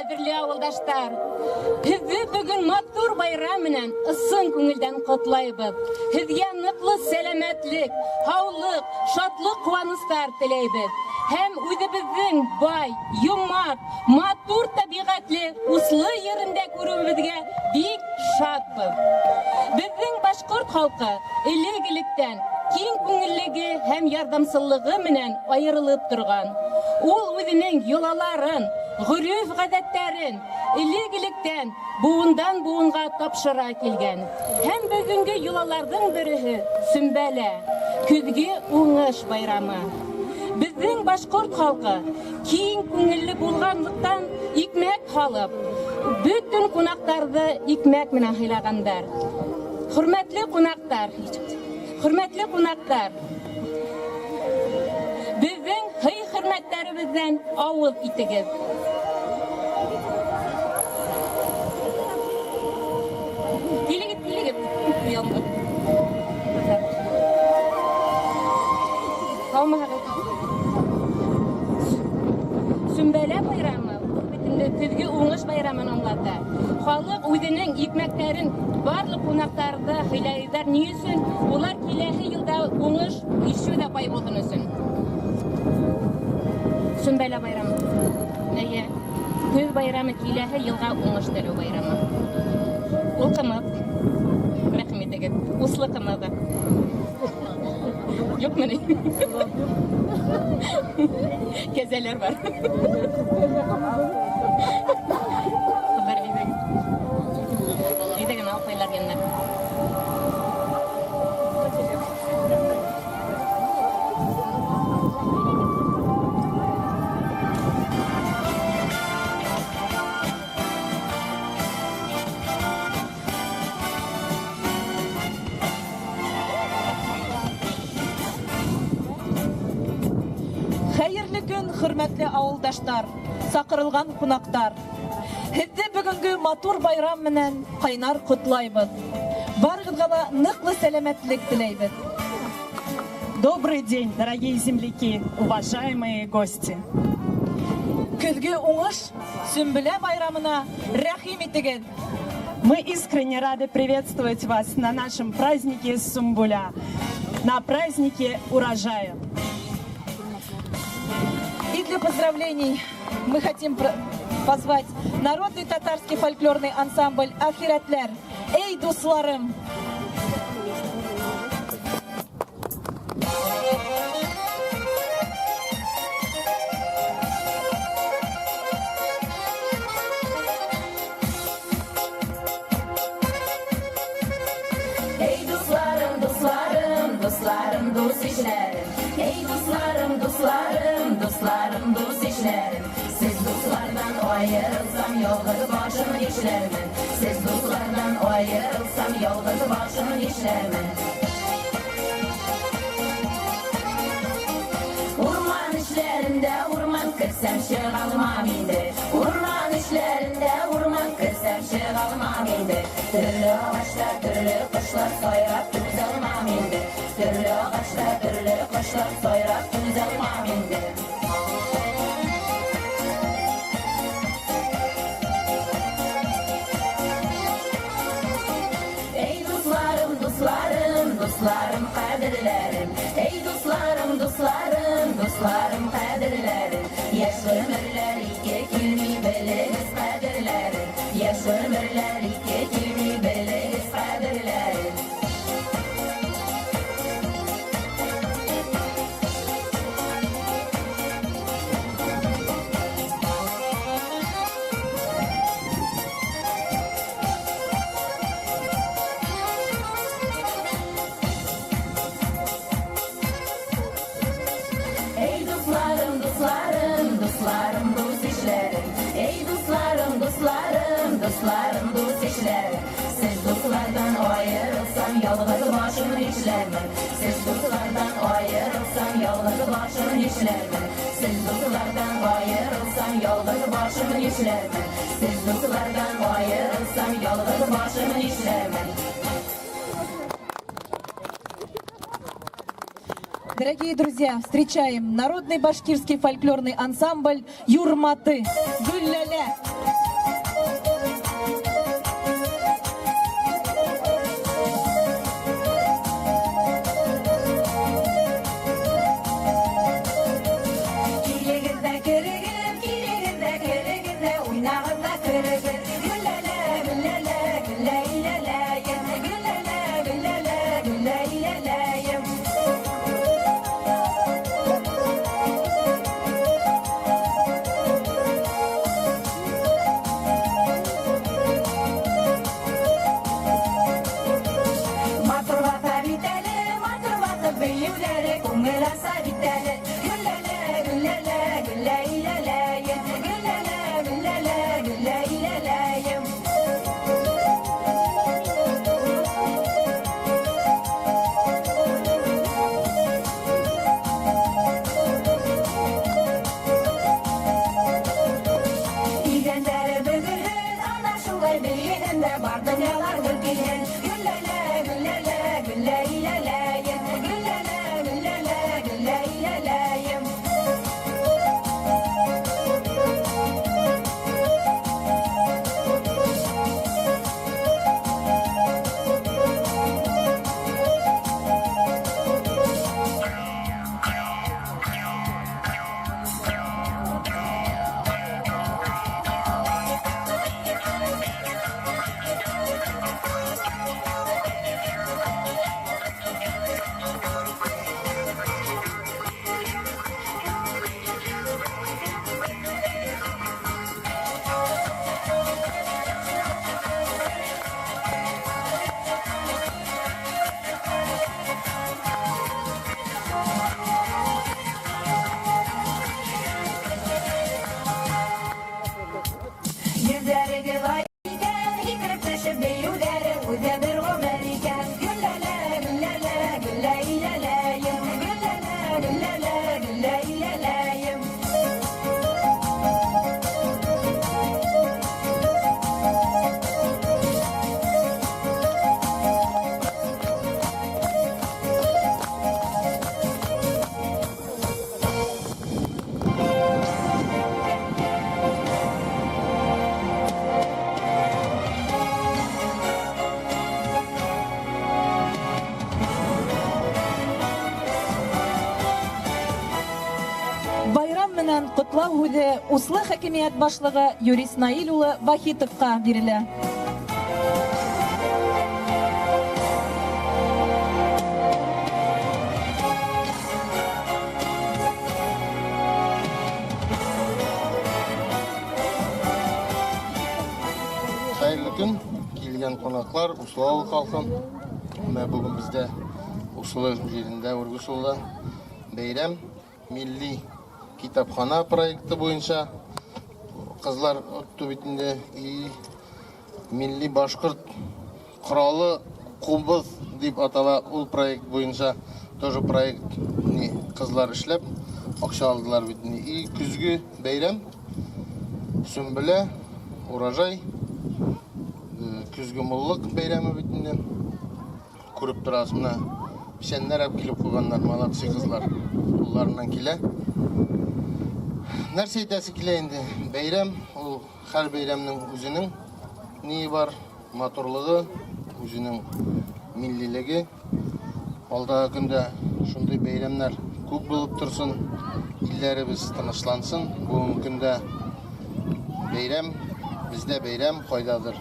кадірлі ауылдаштар, Хізді бүгін матур байрам менен ысын көңілден котлайбыз. Хізге ныклы сәләмәтлек, хаулык, шатлык, куаныстар теләйбез. Һәм үзебезнең бай, юмарт, матур табигатьле, услы ерендә күрүебезгә бик шатбыз. Безнең башкорт халкы элек-электән киң күңеллеге һәм ярдәмсызлыгы менән аерылып торган. Ул үзенең йолаларын, гөреф-гадәтләрен элек-электән буындан буынга тапшыра килгән. Һәм бүгенге йолаларның береһе Сөмбәлә, көзге уңыш байрамы. Безнең башкорт халкы киң күңелле булганлыктан икмәк халып, бөтен кунактарны икмәк менән хыйлагандар. Хөрмәтле кунактар, безнең хөрмәтләребездән авыз итегез. Килегез. Сөмбәлә байрамы көзге уңыш байрамын аңлата. Халык үзенең икмәкләрен барлык кунактарда хыйлайдар ни өчен? Улар киләсе елда уңыш ишүдә бай булган өчен. Сөмбәлә байрамы. Әйе. Көз байрамы киләсе елга уңыш теләү байрамы. Ул кымык. Рәхмәт итегез. Услы кымыгы. Yok mu ne? Kezeler var. Haber edin. Edin alpaylar yanına. Хәерле көн, хөрмәтле авылдаштар, сакырылган кунактар. Хезде бүгенге матур байрам менән кайнар котлайбыз. Барыгызга да ныклы сәламәтлек теләйбез. Добрый день, дорогие земляки, уважаемые гости. Көзге уңыш Сөмбәлә байрамына рәхим итегез. Мы искренне рады приветствовать вас на нашем празднике Сумбуля, на празднике урожая. И для поздравлений мы хотим позвать народный татарский фольклорный ансамбль «Ахиратлер». Эй, дусларым! Эй, дусларым, дусларым, дусларым, дус ишләрем. Эй, дусларым, дусларым, дусларым, дус ишләрем. Сез дуслардан аерылсам, ялгыз башымны ишләрмен. Сез дуслардан аерылсам, ялгыз башымны ишләрмен. Урман эшләрендә урман керсәм чыгалмам инде. Урман эшләрендә урман керсәм чыгалмам инде. Төрле агачлар, төрле кошлар сайрап түз алмам инде. Төрле агачлар, төрле кошлар сайрап түз алмам инде. Эй, дусларым, дусларым, дусларым, кадерләрем. Эй, дусларым, дусларым, дусларым, кадерләрем. Яшь гомерләр икән килми белегез кадерләрем. Яшь гомерләр икән килми белегез кадерләрем. Эй, дусларым, дусларым, дусларым, дус ишләрем. Эй, дусларым, дусларым, дусларым, дус ишләрем. Сез дуслардан аерылсам, ялгыз башымны ишләрмен. Сез дуслардан аерылсам, ялгыз башымны ишләрмен. Сез дуслардан аерылсам, ялгыз башымны ишләрмен. Сез дуслардан аерылсам, ялгыз башымны ишләрмен. Дорогие друзья, встречаем народный башкирский фольклорный ансамбль «Юрматы». Гүлләлә! Котлау һүзе Услы хакимият башлыгы Юрис Наил улы Вахитовка бирелә. Хайырлы көн, килгән қонақлар, Услы халқын. Бүгін бізде Услы жерінде үргісулы бәйрәм милли китапхана проекты бойынша қызлар төбетінде милли башқұрт құралы қобыз деп атала ол проект бойынша тоже проект қызлар ішлеп ақша алдылар бетінде. Күзгі бәйрәм сүмбілі урожай күзгі мұллық бәйрәмі бетінде көріп тұрасыз. Мына пішенлер әп келіп қойғандар, молодцы қызлар. Оларынан келе. Нәрсе айтасы келе енді. Бәйрәм, ол әр бәйрәмнің өзінің не бар, моторлығы, өзінің миллилігі. Алдағы күнде шындай бәйрәмнәр көп болып тұрсын, илләребіз тынышлансын. Бүгінгі күнде бәйрәм, бізде бәйрәм қойдадыр.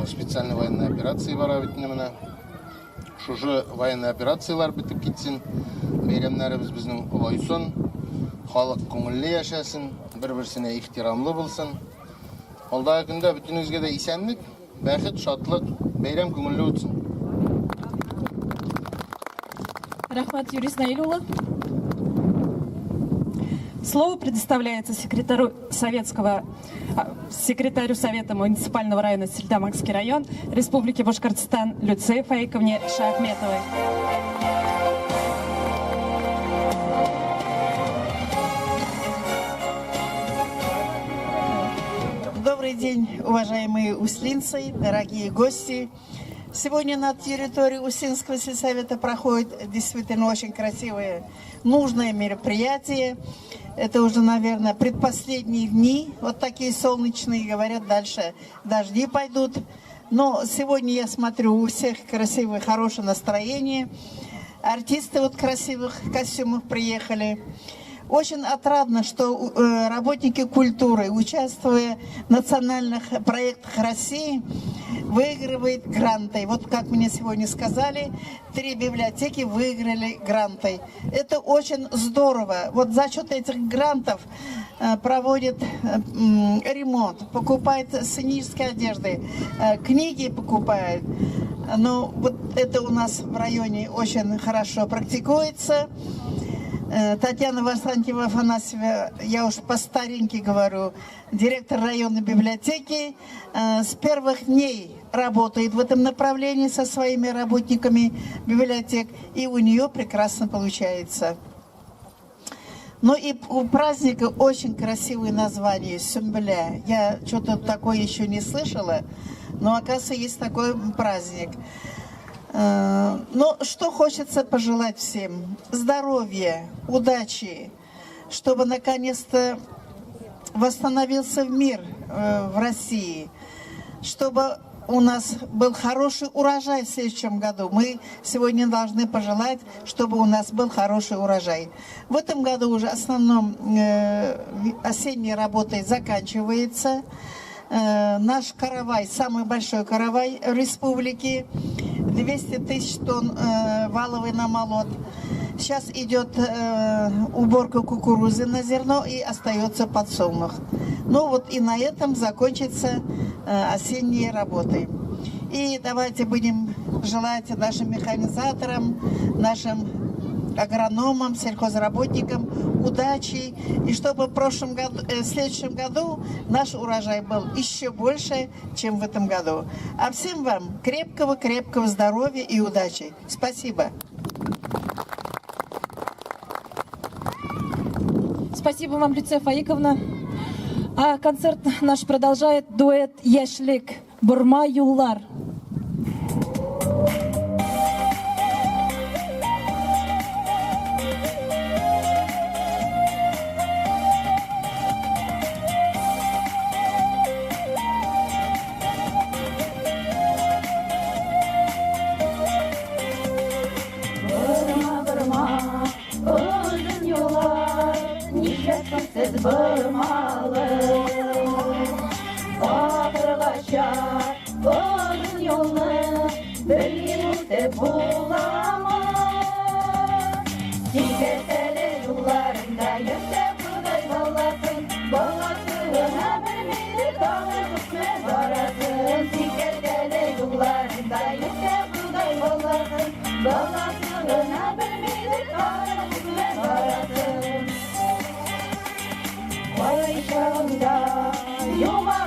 Специальный военный операция бар бітініміне. Шужы военный операциялар бітіп кетсін. Бәйрәмнәребіз біздің ұлайсын. Халық көңілі яшасын, бір-бірсіне ихтирамлы болсын. Алдағы күнде бүтінізге де исәнлік, бәхет, шатлық, бәйрәм көңілі өтсін. Рахмат, Юрис Наил улы. Слово предоставляется секретарю Совета муниципального района Сельдамакский район Республики Башкортостан Люции Фаиковне Шахметовой. Добрый день, уважаемые услинцы, дорогие гости. Сегодня на территории Услинского сельсовета проходит действительно очень красивое, нужное мероприятие. Это уже, наверное, предпоследние дни, вот такие солнечные, говорят, дальше дожди пойдут. Но сегодня я смотрю, у всех красивое, хорошее настроение. Артисты вот в красивых костюмах приехали. Очень отрадно, что работники культуры, участвуя в национальных проектах России, выигрывают гранты. Вот как мне сегодня сказали, 3 библиотеки выиграли гранты. Это очень здорово. Вот за счет этих грантов проводят ремонт, покупают сценические одежды, книги покупают. Но вот это у нас в районе очень хорошо практикуется. Татьяна Васантьева-Афанасьева, я уж по старинке говорю, директор районной библиотеки, с первых дней работает в этом направлении со своими работниками библиотек, и у нее прекрасно получается. Ну и у праздника очень красивое название — Сюмбуля. Я что-то такое еще не слышала, но, оказывается, есть такой праздник. Но что хочется пожелать всем? Здоровья, удачи, чтобы наконец-то восстановился мир в России, чтобы у нас был хороший урожай в следующем году. Мы сегодня должны пожелать, чтобы у нас был хороший урожай. В этом году уже в основном осенняя работа заканчивается. Наш каравай, самый большой каравай республики, 200 тысяч тонн валовый намолот. Сейчас идет уборка кукурузы на зерно и остается подсолнух. Ну вот и на этом закончатся осенние работы. И давайте будем желать нашим механизаторам, нашим агрономам, сельхозработникам удачи, и чтобы в следующем году наш урожай был еще больше, чем в этом году. А всем вам крепкого здоровья и удачи. Спасибо. Спасибо вам, Люция Фаиковна. А концерт наш продолжает дуэт «Яшлик» «Бурма Юллар». Yollar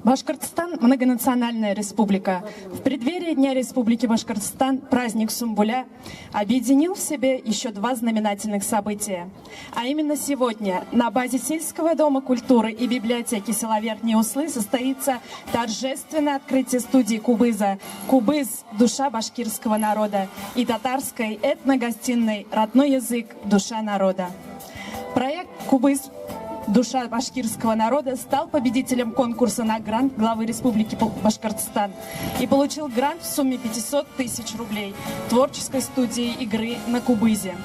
Башкортостан – многонациональная республика. В преддверии Дня Республики Башкортостан праздник Сумбуля объединил в себе еще два знаменательных события. А именно сегодня на базе сельского дома культуры и библиотеки села Верхние Услы состоится торжественное открытие студии Кубыза «Кубыз. Душа башкирского народа» и татарской этногостиной «Родной язык. Душа народа». Проект «Кубыз. Душа башкирского народа» стал победителем конкурса на грант главы Республики Башкортостан и получил грант в сумме 500 тысяч рублей творческой студии игры на кубызе.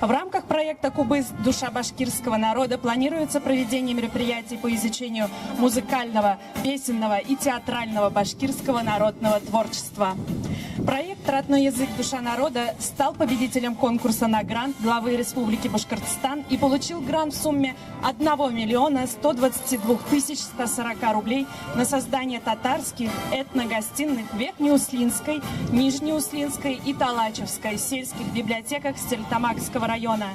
В рамках проекта «Кубыз. Душа башкирского народа» планируется проведение мероприятий по изучению музыкального, песенного и театрального башкирского народного творчества. Проект «Родной язык. Душа народа» стал победителем конкурса на грант главы Республики Башкортостан и получил грант в сумме 1 122 140 рублей на создание татарских этногостиных в Верхнеуслинской, Нижнеуслинской и Талачевской сельских библиотеках Стерлитамакского района.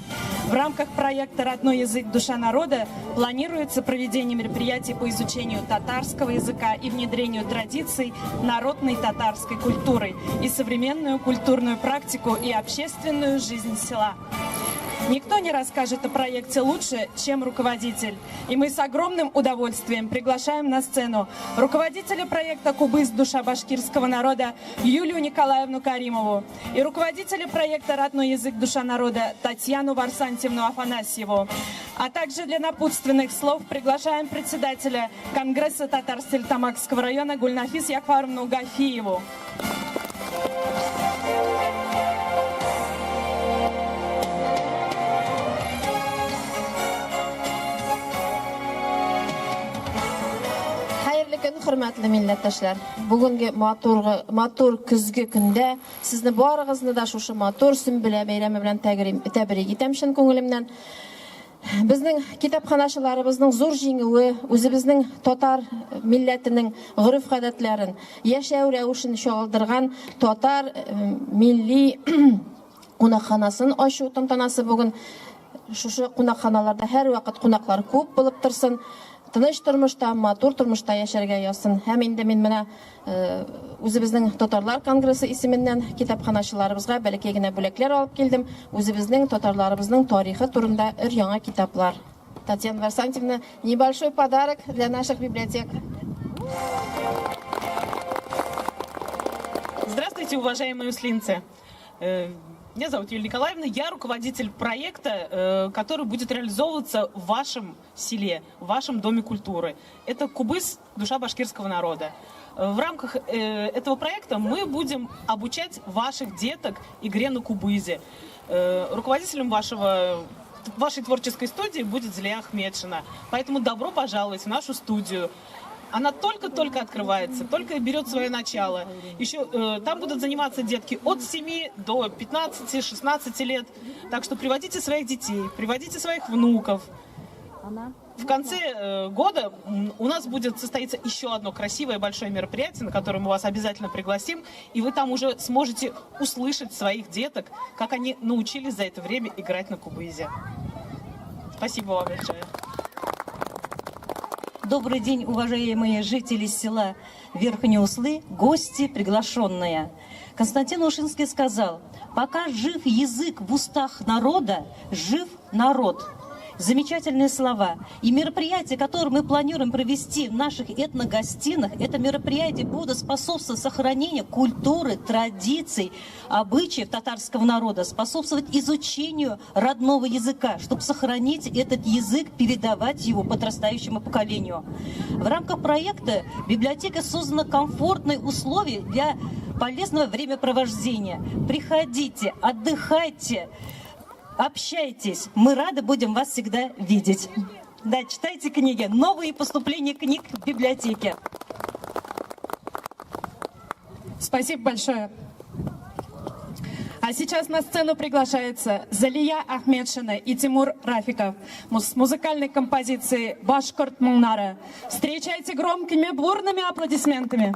В рамках проекта «Родной язык. Душа народа» планируется проведение мероприятий по изучению татарского языка и внедрению традиций народной татарской культуры и современную культурную практику и общественную жизнь села. Никто не расскажет о проекте лучше, чем руководитель. И мы с огромным удовольствием приглашаем на сцену руководителя проекта «Кубыз. Душа башкирского народа» Юлию Николаевну Каримову и руководителя проекта «Родной язык. Душа народа» Татьяну Варсантьевну Афанасьеву. А также для напутственных слов приглашаем председателя Конгресса татар Стерлитамакского района Гульнафис Якфаровну Гафиеву. Hürmetli milletdaşlar, bugünkü matur küzgü günde sizni barıgızny da şuşu matur Sümbüle beyremi bilen tebrik etem şin köngülimden. Bizning kitapxanaçylarыбызның zor jiňiwi, özübizning tatar milletiniň guruf-gadatlaryny, yaşaw rewişini şogaldyrgan tatar milli qonaqxanasyny açуу tantanasy bugün şuşu qonaqxanalarda her wagt qonaqlar köp bolup tursun. Тыныч тормышта, матур тормышта яшәргә язсын. Һәм инде мин менә үзебезнең татарлар конгрессы исеменнән китапханачыларыбызга бәләкәй генә бүләкләр алып килдем. Үзебезнең татарларыбызның тарихы турында өр-яңа китаплар. Татьяна Варсантьевна, небольшой подарок для наших библиотек. Здравствуйте, уважаемые услинцы. Меня зовут Юлия Николаевна, я руководитель проекта, который будет реализовываться в вашем селе, в вашем доме культуры. Это «Кубыз. Душа башкирского народа». В рамках этого проекта мы будем обучать ваших деток игре на кубызе. Руководителем вашей творческой студии будет Зилия Ахмедшина. Поэтому добро пожаловать в нашу студию. Она только-только открывается, только берет свое начало. Еще там будут заниматься детки от 7 до 15-16 лет. Так что приводите своих детей, приводите своих внуков. В конце года у нас будет состоиться еще одно красивое большое мероприятие, на которое мы вас обязательно пригласим. И вы там уже сможете услышать своих деток, как они научились за это время играть на кубызе. Спасибо вам большое. Добрый день, уважаемые жители села Верхние Услы, гости, приглашенные. Константин Ушинский сказал: «Пока жив язык в устах народа, жив народ». Замечательные слова. И мероприятия, которые мы планируем провести в наших этногостинах, это мероприятия будут способствовать сохранению культуры, традиций, обычаев татарского народа, способствовать изучению родного языка, чтобы сохранить этот язык, передавать его подрастающему поколению. В рамках проекта библиотека создана комфортные условия для полезного времяпровождения. Приходите, отдыхайте, общайтесь, мы рады будем вас всегда видеть. Да, читайте книги, новые поступления книг в библиотеке. Спасибо большое. А сейчас на сцену приглашается Залия Ахмедшина и Тимур Рафиков с музыкальной композицией «Башкорт Мунара». Встречайте громкими бурными аплодисментами.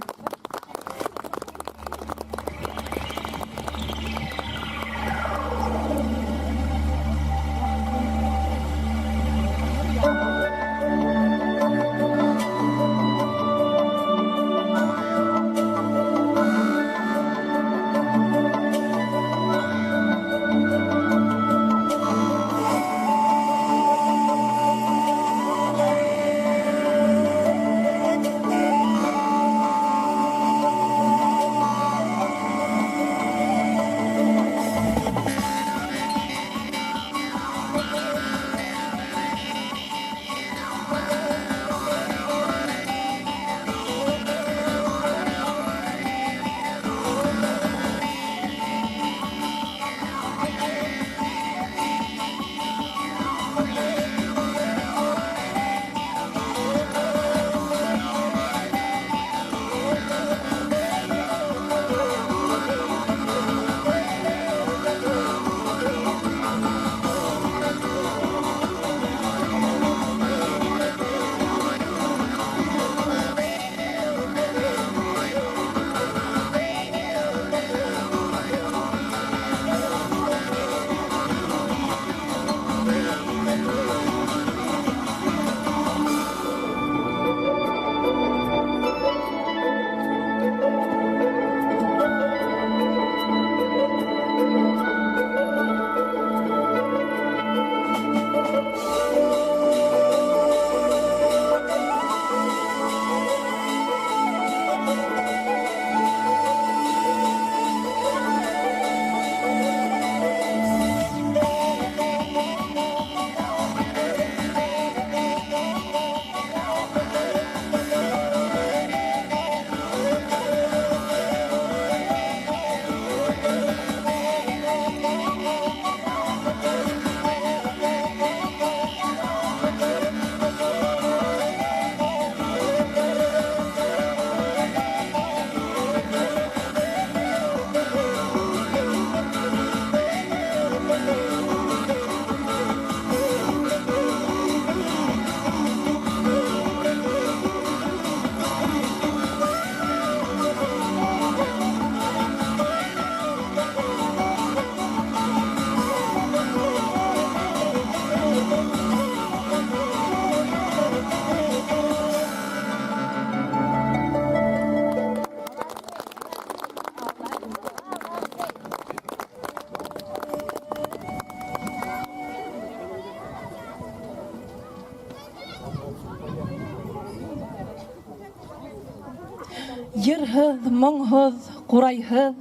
Йырһыҙ, моңһоҙ, ҡурайһыҙ.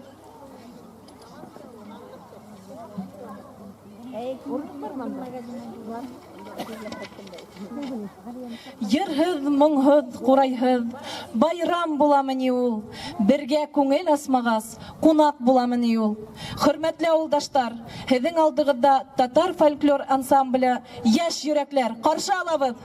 Йырһыҙ, моңһоҙ, ҡурайһыҙ, байрам буламы ни ул? Бергә күңел асмағас, ҡунаҡ буламы ни ул? Хөрмәтле ауылдаштар, һеҙҙең алдығыҙҙа татар фольклор ансамбле йәш йөрәкләр ҡаршы алабыҙ.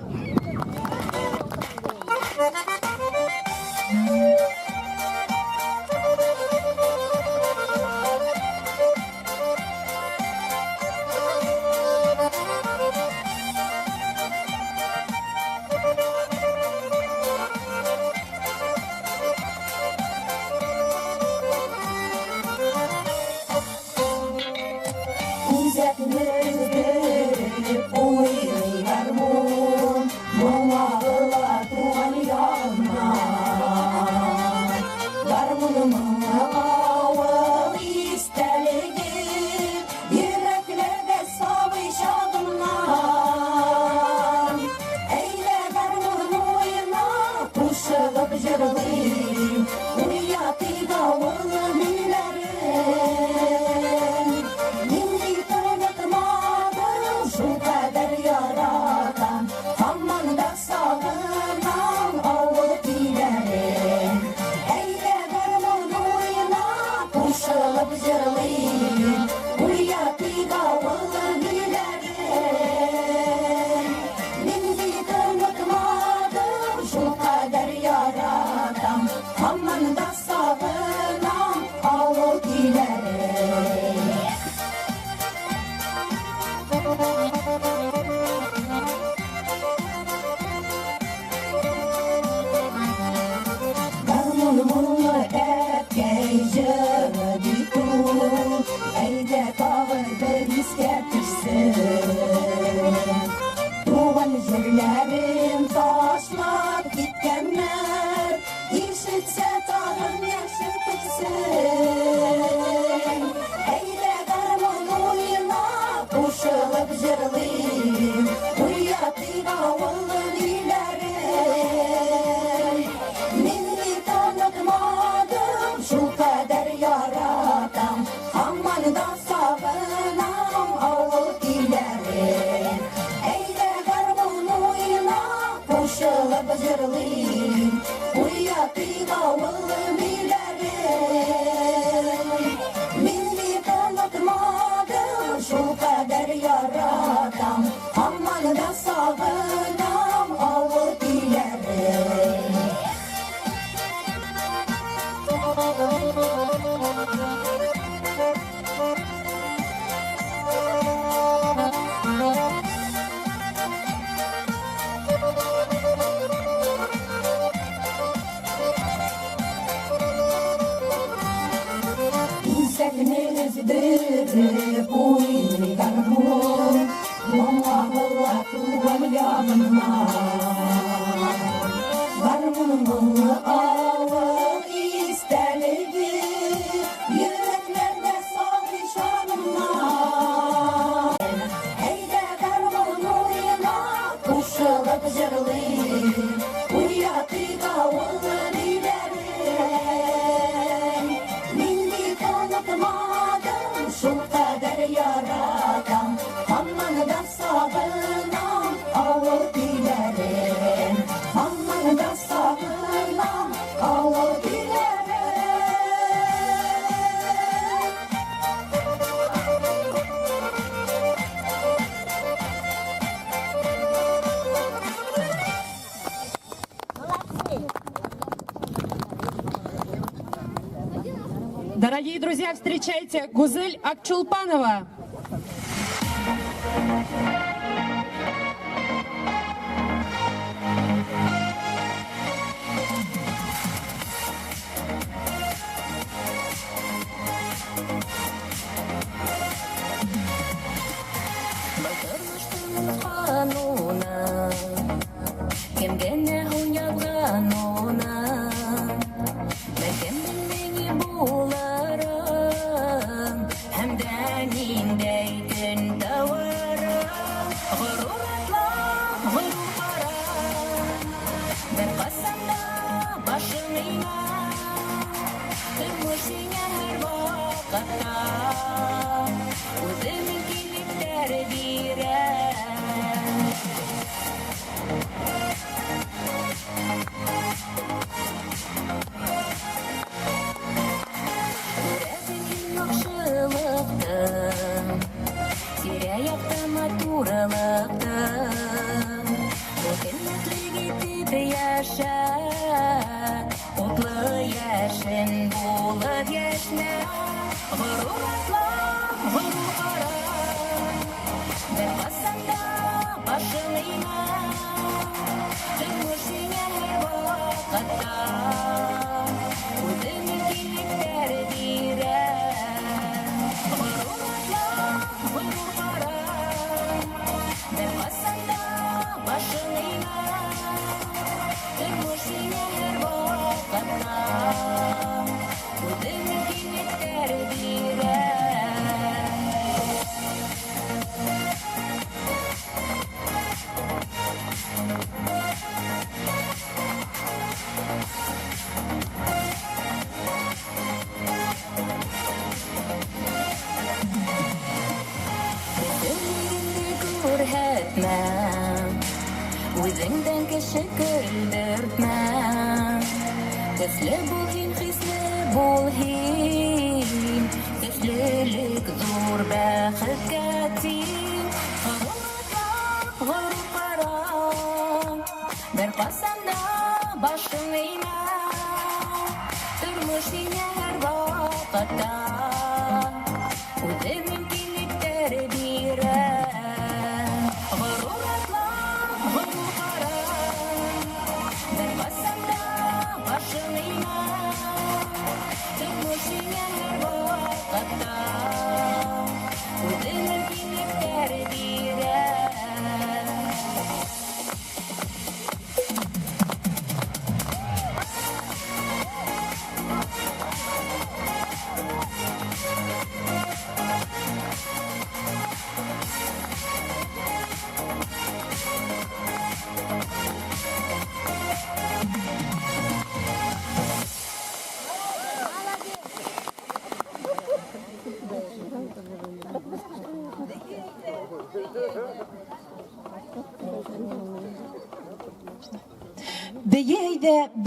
Дорогие друзья, встречайте Гузель Акчулпанова. Başını yaşa Mutlu yaşın bulup yaşna Gurur atla, gurur kara Bir basanda başın ina Tümüşüne her vakıtta Uzun ikilikler diren Gurur atla, gurur kara Bir basanda başın ina Tümüşüne her vakıtta Uzun ikilikler diren Күрһәтмәм Үзеңдән кеше көлдертмәм Төсле бул һин, хисле бул һин Төслелек зур бәхеткә тиң Горур кара Бер касанда башың эймә Тормыш һиңә һәр вакытта Үзе мөмкинлектәр бирә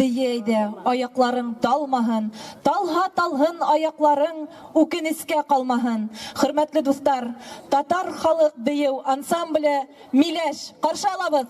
Бейейде, аякларың талмаһын, талһа талһын аякларың, үкенескә калмаһын. Хөрмәтле дуслар, татар халык бейеү ансамбле Миләш, каршы алабыз.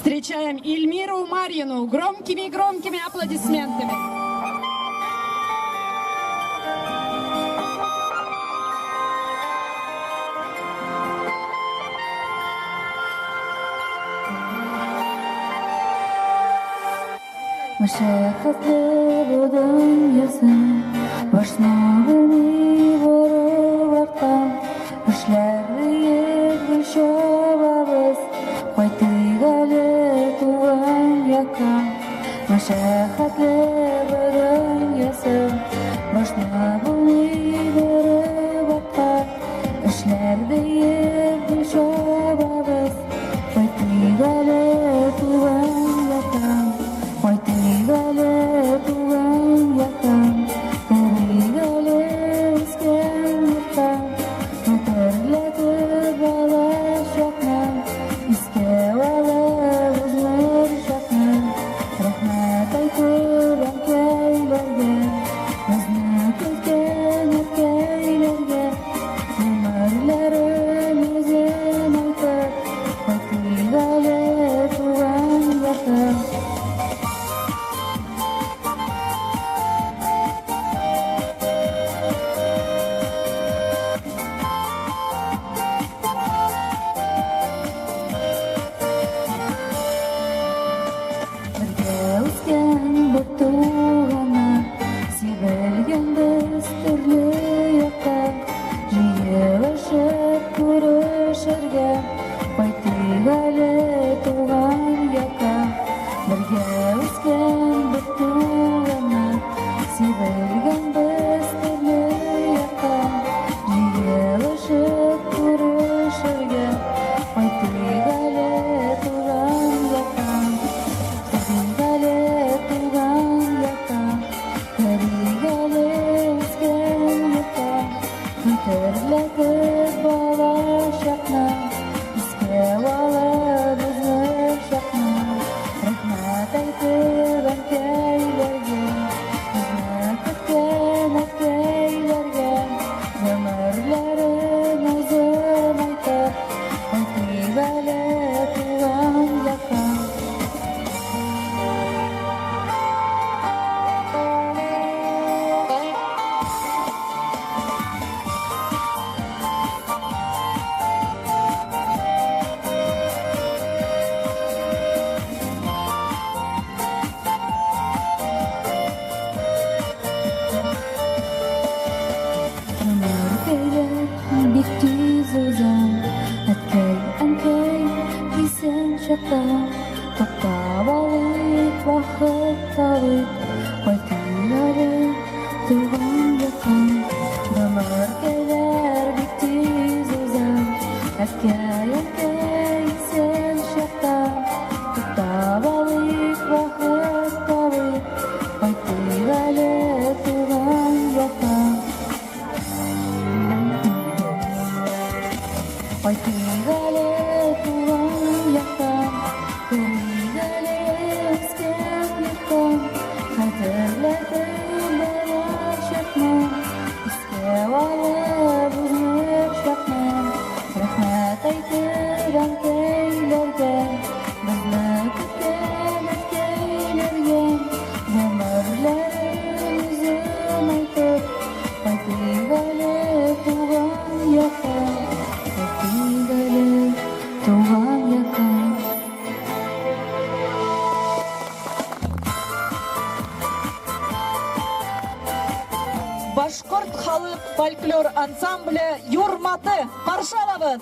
Встречаем Ильмиру Марьину громкими аплодисментами. Мәшәкатьле бу дөньясын башына белми барып арттан эшләрне егел чабабыз кайтыйк әле туган якка. Мәшәкатьле бу дөньясын башына белми барып арттан эшләрне егел чабабыз кайтыйк әле туган якка. Gale tugan yakan, gale isken yakan, materle bala shaknan, iske wala uzmer shaknan, rahmat ayturan kaylarga, razmat kaylarga, umarlarim izin aytar, gale tugan yakan. Башқұрт халық фольклор ансамблі Юрматы қаршы алабыз.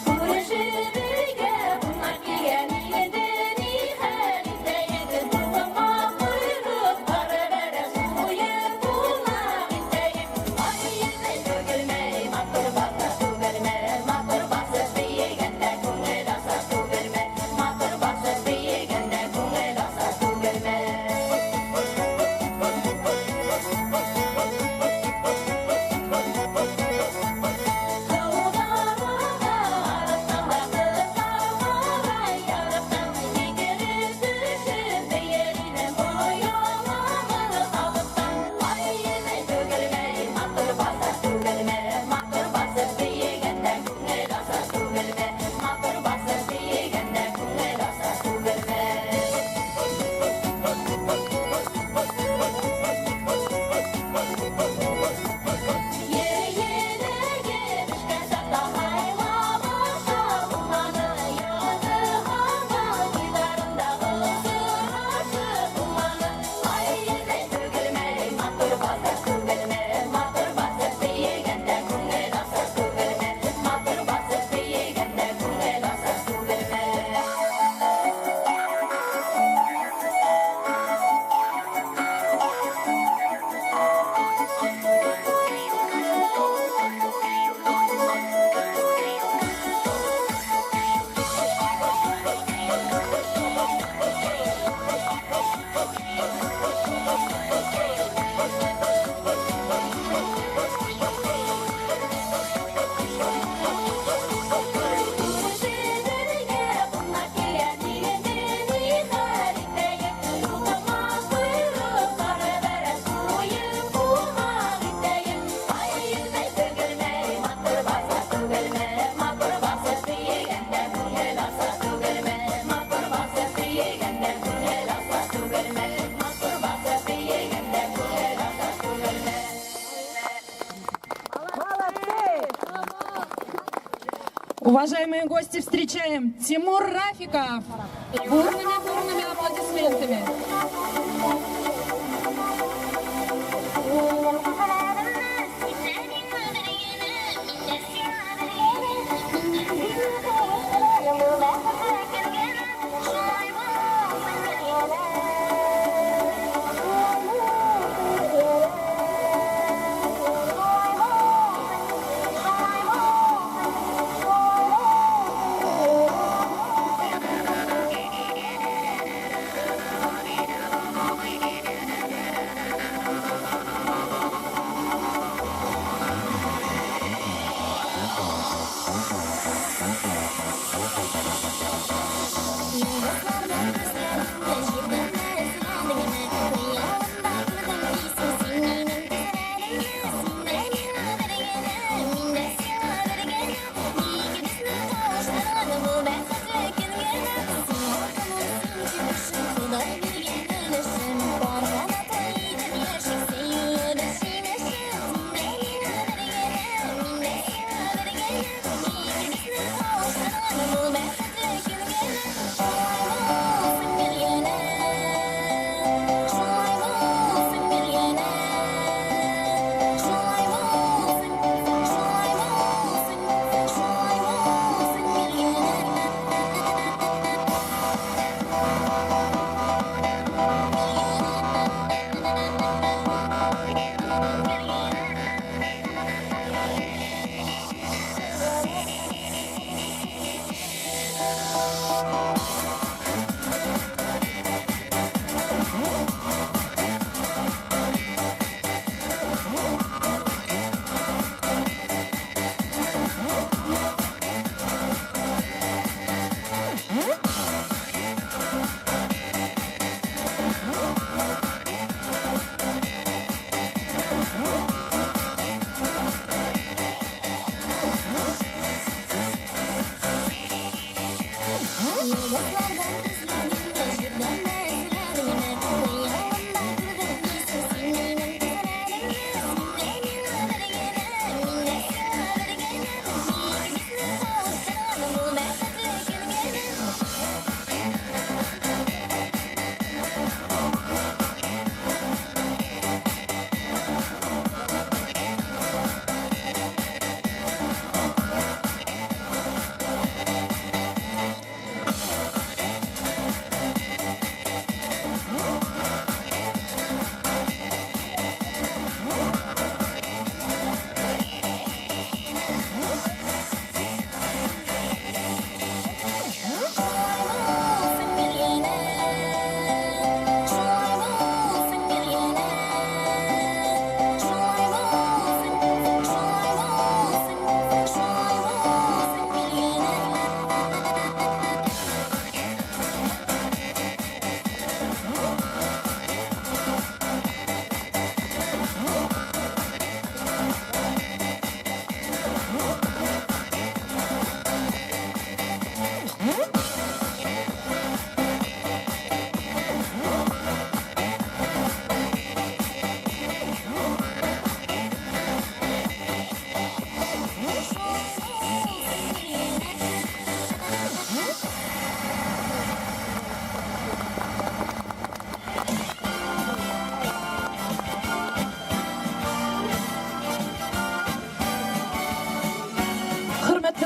Kurışı birge, bunlar geleni Уважаемые гости, встречаем Тимур Рафиков. Бурными аплодисментами.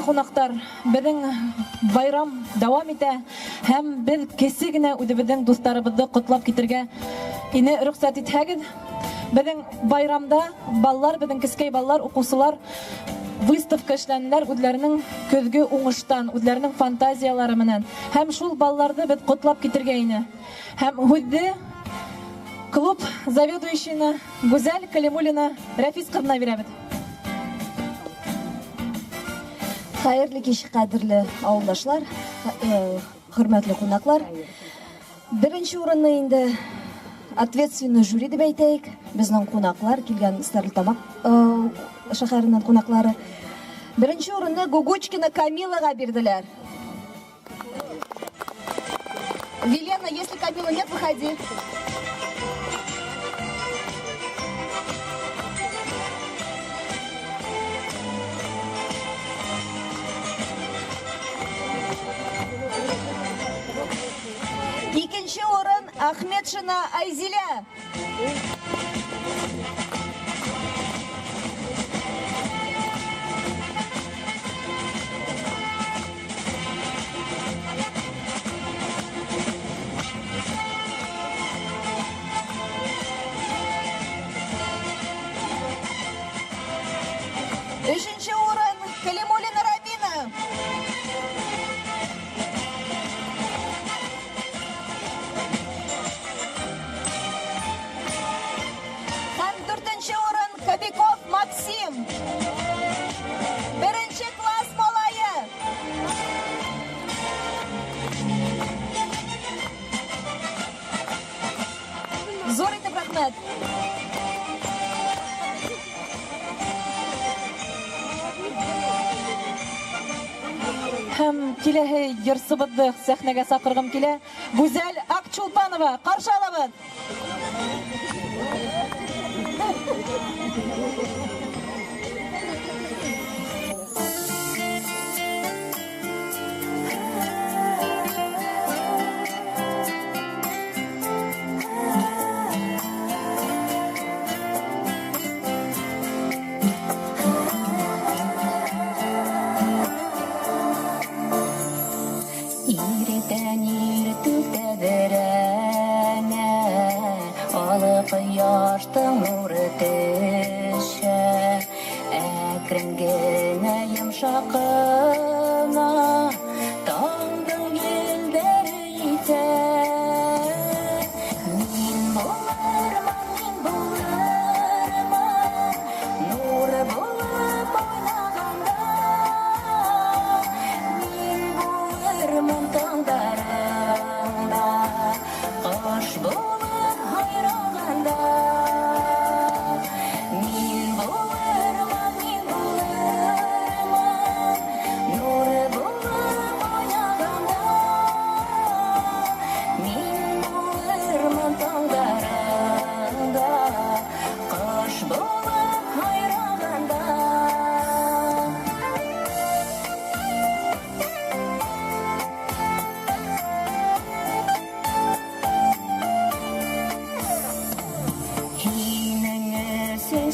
Кунактар, безнең байрам дәвам итә һәм без кесе генә үзебезнең дусларыбызны котлап китергә ине рөхсәт итһәгез. Безнең байрамда баллар, безнең кескәй баллар, укучылар выставка эшләнделәр үзләренең көзге уңыштан, үзләренең фантазиялары менән. Һәм шул балларны без котлап китергә ине. Һәм үзде клуб заведующийна Гүзәл Калимуллина Рәфис кызына бирәбез. Хайырлы кич, кадерле авылдашлар, хөрмәтле кунаклар. Беренче урынны инде ответственный жюри дип әйтәйек. Безнең кунаклар килгән Стәрлетамак шәһәреннән кунаклары. Беренче урынны Гугучкина Камилага бирделәр. Велена, если Камила нет, выходи. Ахметшина Айзиля. Üçüncü орын Калимулина Рабина. Һәм дүртенче орын Кобяков Максим. Беренче класс малайы. Зур итеп рәхмәт. Һәм киләһе йырсыбызды сәхнәгә сакыргым килә. Гүзәл Акчулпанова, каршы алабыз. Кояштың нуры төшә, әкрен генә йомшақына, таңдың елдәре итә. Мин булырмын, нуры булып уйнаганда. Мин булырмын таңдарыңда, кош булып хайраганда. Мин булырмын, нуры булып уйнаганда. Мин булырмын таңдарыңда, кош булып хайраганда.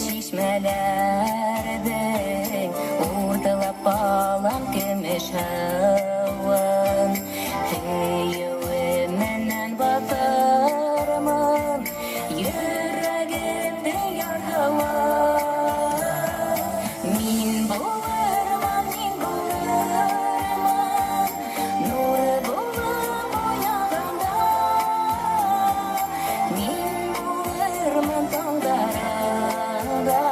Шишмәләрдең урталап алам көмеш һаван. Һөюе менән батырмын йөрәгемдә яр һава. Мин булырмын, нуры булып уйнаганда. Мин булырмын таңдарыңда,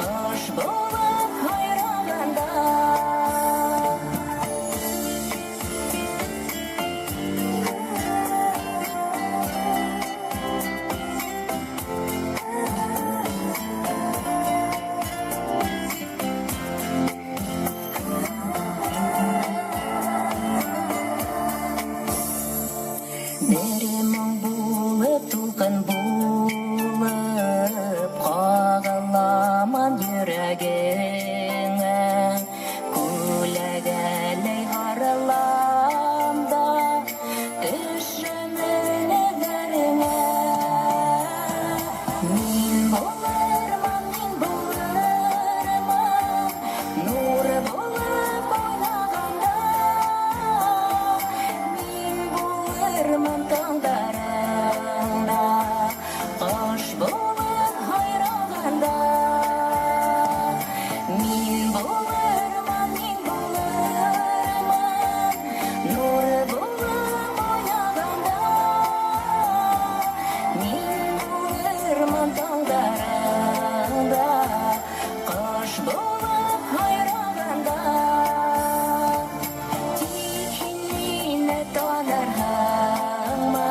кош булып хайраганда. Беремең булып, тулкын булып, кагаламан йөрәгеңә. Күләгәләй харылам да, төшемен эҙәреңә. Мин булырмын, нуры булып уйнаганда. Мин булырмын таңдарыңда, кош булып хайраганда. Мин булырмын, нуры булып уйнаганда. Мин булырмын таңдарыңда, кош булып хайраганда. Тик мине танырһыңмы,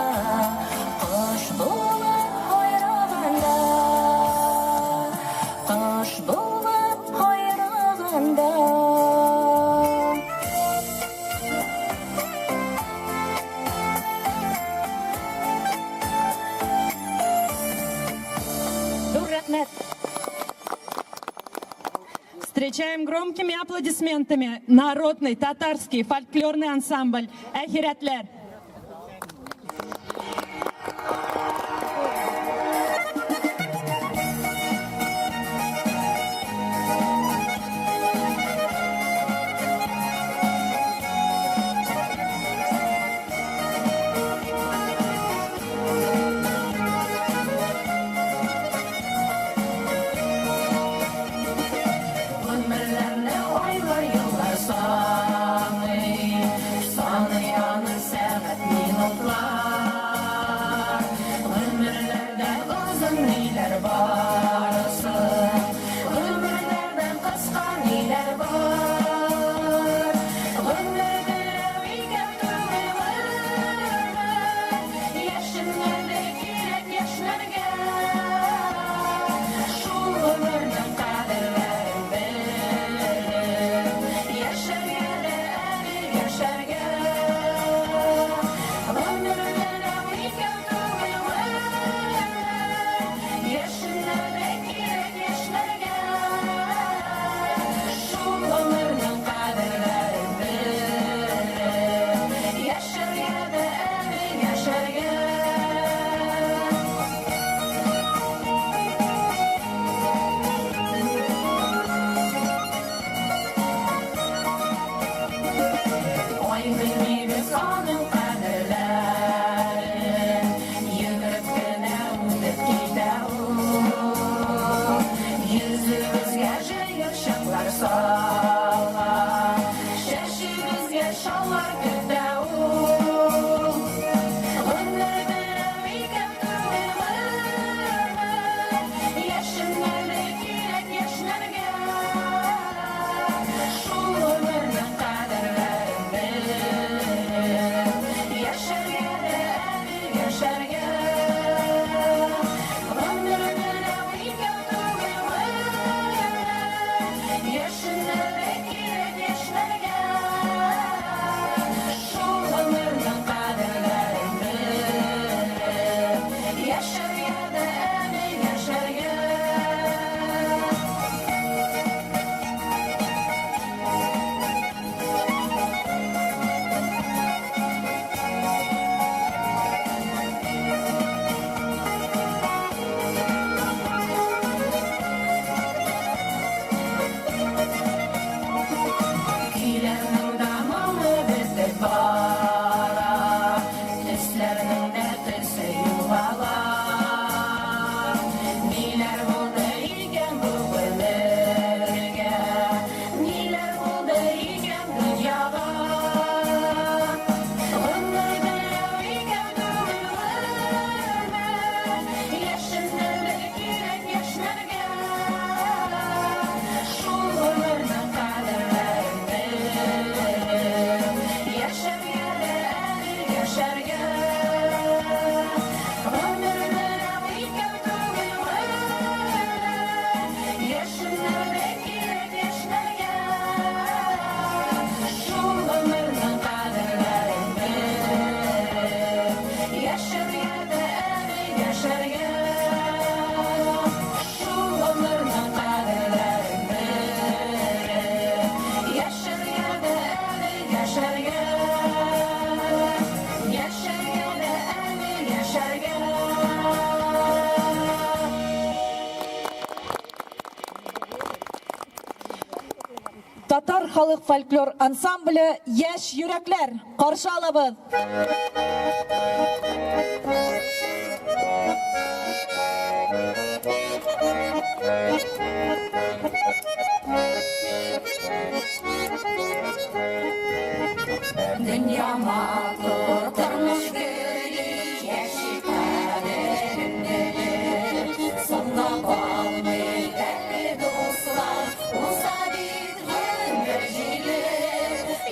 кош булып хайраганда, кош булып хайраганда. Dur рәхмәт. Встречаем громкими аплодисментами народный татарский фольклорный ансамбль «Ахирәтләр». Татар халық фольклор ансамблі «Яш йөрәкләр» қаршы алабыз. Dünya matur, tırmış gülü, yeşil kaderinde. Sonda kalmayı derli dostlar, olsa bir ömürcülü.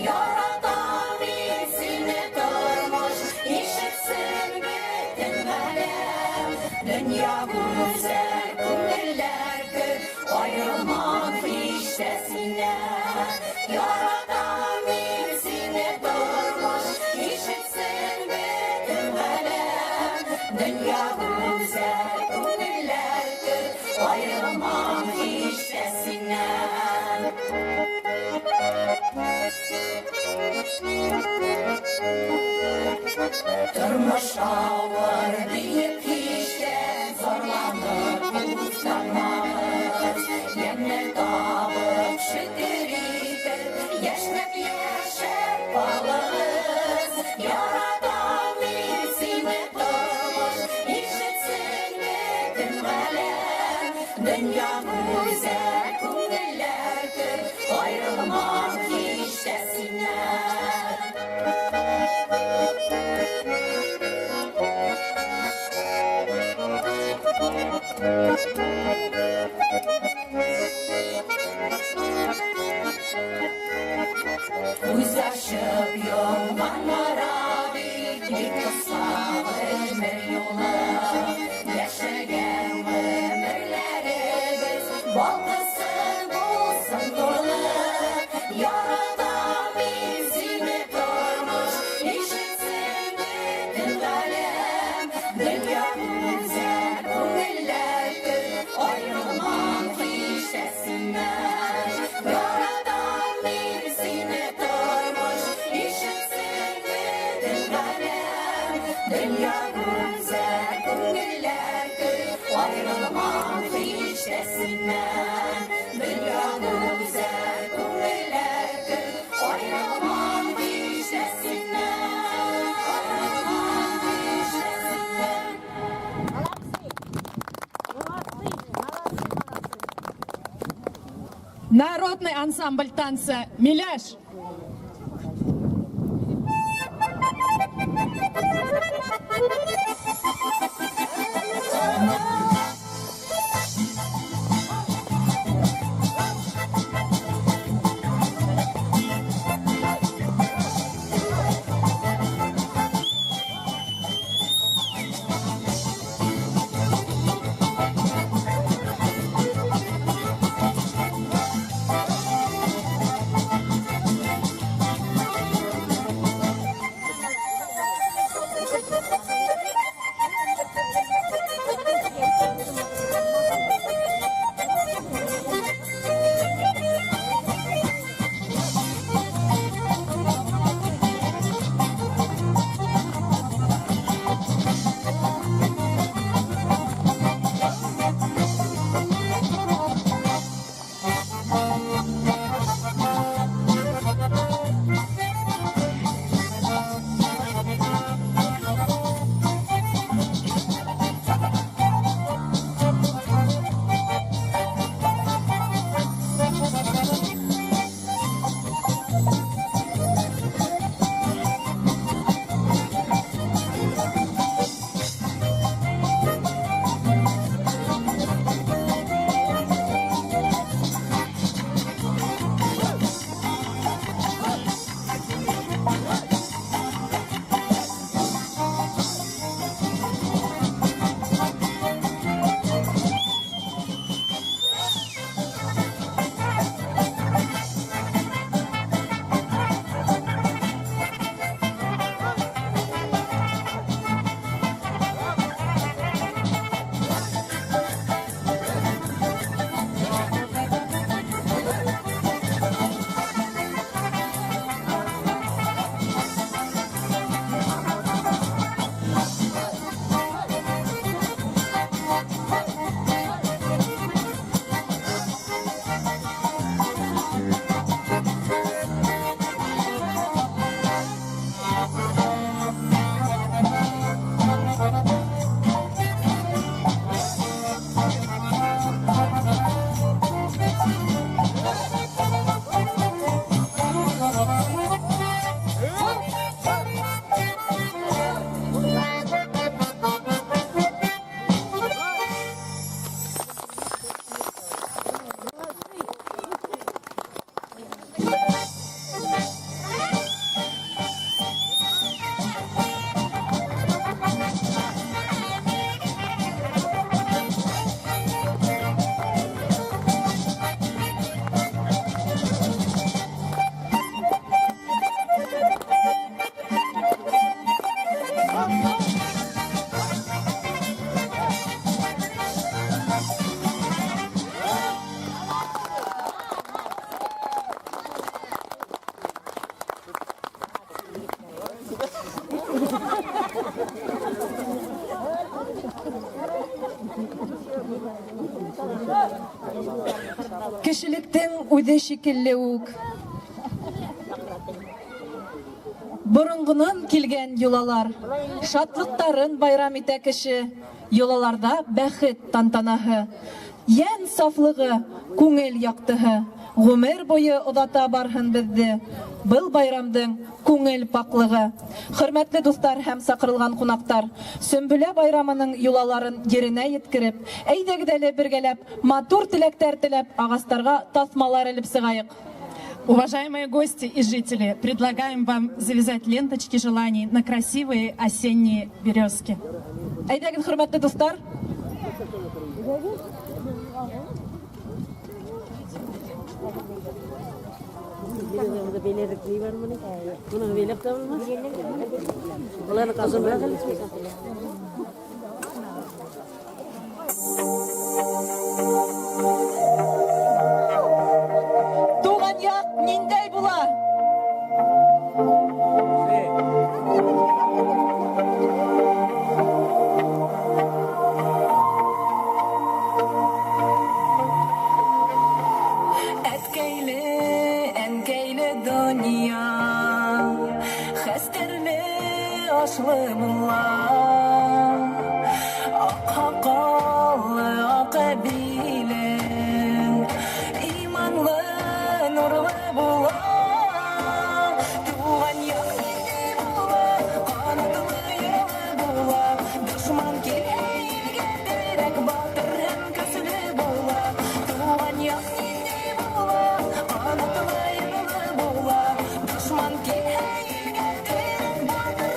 Yaratan bilsini durmuş, işitsin bütün alem. Dünya güzel, günler kır, ayrılmak iştesine. Yaratan bilsini durmuş, işitsin bütün alem. Dünya güzel, günler kır, ayrılmak iştesine. Durmuş ağır büyük işten zorlanır ustanmamız. Yemler dağılıp şükür edip yaşnıp yaşar balığız. Yaradan bilsini durmuş, işitsin bütün alem. Dünya güzel, günler kır, ayrılmak iştesine. Uzlaşıp yolmanlara bir kısa ömür yolu. Yaşayan ömürlerimiz balkısın bulsun dolu. Yaradan bizini durmuş, işitsin bütün alem. Dünya güzel, günler kır, ayrılmak iştesinden. Yaradan bizini durmuş, işitsin bütün alem. Dünya güzel, günler kır, ayrılmak iştesinden. Dünya güzel, günler kır, ayrılmak iştesinden. Ayrılmak iştesinden. Народный ансамбль танца «Миляж». Кешелектең үзе шикелле үк. Борынгынан килгән юлалар, шатлыктарын байрам итә кеше. Юлаларда бәхет тантанаһы, ян сафлыгы, күңел яктыһы. Гомер буе одата барһын безне был байрамдың күңел паклыгы. Хөрмәтле дуслар һәм сакырылган кунактар, Сөмбүлә байрамының юлаларын yerine yetkirib, әйдәгез әле бергәләп, матур теләктәр теләп, агастарга тасмалар элеп сыгайык. Уважаемые гости и жители, предлагаем вам завязать ленточки желаний на красивые осенние березки. Әйдәгез, хөрмәтле дуслар. Туган як ниндәй була? Ашлы була, аккакаллы акабилен, иманлы нурлы була. Туган як ниндәй була, канатлы ярлы була. Дошман килгәнгә терәк батыр һәм көчле була. Туган як ниндәй була, канатлы ярлы була. Дошман килгәнгә терәк батыр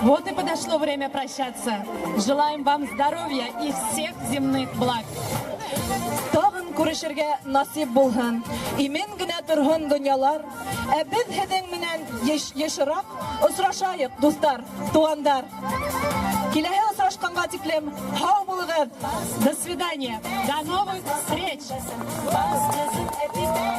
Вот и подошло время прощаться. Желаем вам здоровья и всех земных благ. Тагын күрешергә насип булһын. Имен генә торһын дөньялар. Без һеҙҙең менән ешерак осрашайык, дуҫтар, туғандар. Киләһе осрашҡанға тиклем һау булығыҙ. До свидания. До новых встреч.